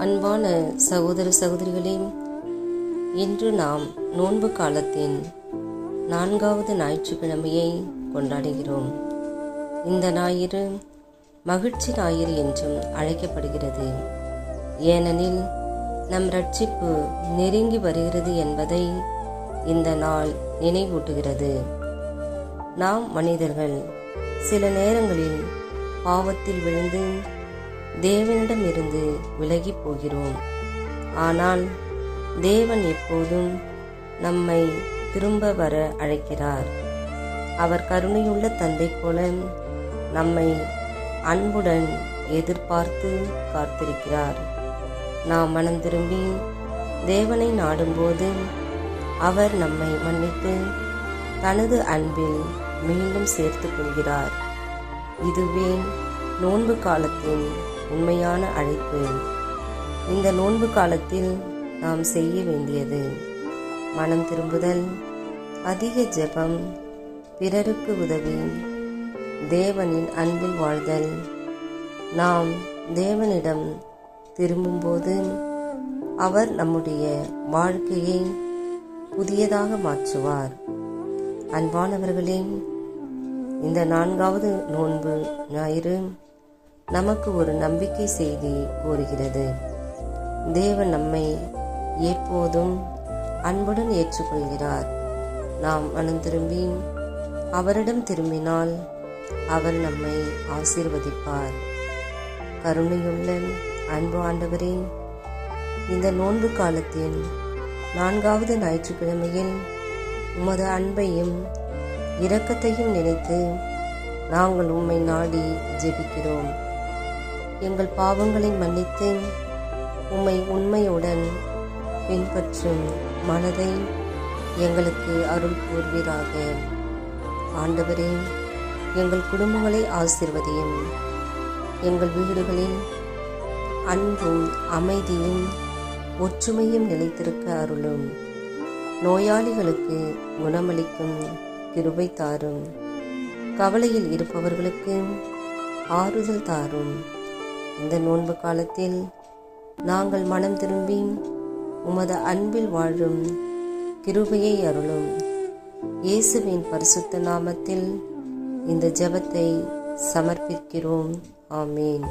அன்பான சகோதர சகோதரிகளே, இன்று நாம் நோன்பு காலத்தின் 4வது ஞாயிற்றுக்கிழமையை கொண்டாடுகிறோம். இந்த ஞாயிறு மகிழ்ச்சி ஞாயிறு என்றும் அழைக்கப்படுகிறது. ஏனெனில் நம் ரட்சிப்பு நெருங்கி வருகிறது என்பதை இந்த நாள் நினைவூட்டுகிறது. நாம் மனிதர்கள் சில நேரங்களில் பாவத்தில் விழுந்து தேவனிடமிருந்து விலகி போகிறோம். ஆனால் தேவன் எப்போதும் நம்மை திரும்ப வர அழைக்கிறார். அவர் கருணையுள்ள தந்தை போல நம்மை அன்புடன் எதிர்பார்த்து காத்திருக்கிறார். நாம் மனம் திரும்பி தேவனை நாடும்போது அவர் நம்மை மன்னித்து தனது அன்பில் மீண்டும் சேர்த்து கொள்கிறார். இதுவே நோன்பு காலத்தின் உண்மையான அழைப்பு. இந்த நோன்பு காலத்தில் நாம் செய்ய வேண்டியது மனம் திரும்புதல், அதிக ஜெபம், பிறருக்கு உதவி, தேவனின் அன்பில் வாழ்தல். நாம் தேவனிடம் திரும்பும்போது அவர் நம்முடைய வாழ்க்கையை புதியதாக மாற்றுவார். அன்பானவர்களே, இந்த 4வது நோன்பு ஞாயிறு நமக்கு ஒரு நம்பிக்கை செய்தி கூறுகிறது. தேவன் நம்மை எப்போதும் அன்புடன் ஏற்றுக்கொள்கிறார். நாம் மனம் திரும்பி அவரிடம் திரும்பினால் அவர் நம்மை ஆசீர்வதிப்பார். கருணையுள்ள அன்பு ஆண்டவரே, இந்த நோன்பு காலத்தின் 4வது ஞாயிற்றுக்கிழமையில் உமது அன்பையும் இரக்கத்தையும் நினைத்து நாங்கள் உம்மை நாடி ஜெபிக்கிறோம். எங்கள் பாவங்களை மன்னித்து உம்மை உண்மையுடன் பின்பற்றும் மனதை எங்களுக்கு அருள் கூர்வீராக. ஆண்டவரே, எங்கள் குடும்பங்களை ஆசீர்வதியும். எங்கள் வீடுகளில் அன்பும் அமைதியும் ஒற்றுமையும் நிலைத்திருக்க அருளும். நோயாளிகளுக்கு குணமளிக்கும் கிருபை தாரும். கவலையில் இருப்பவர்களுக்கு ஆறுதல் தாரும். இந்த நோன்பு காலத்தில் நாங்கள் மனம் திரும்பி உமது அன்பில் வாழும் கிருபையை அருளும். இயேசுவின் பரிசுத்த நாமத்தில் இந்த ஜெபத்தை சமர்ப்பிக்கிறோம். ஆமேன்.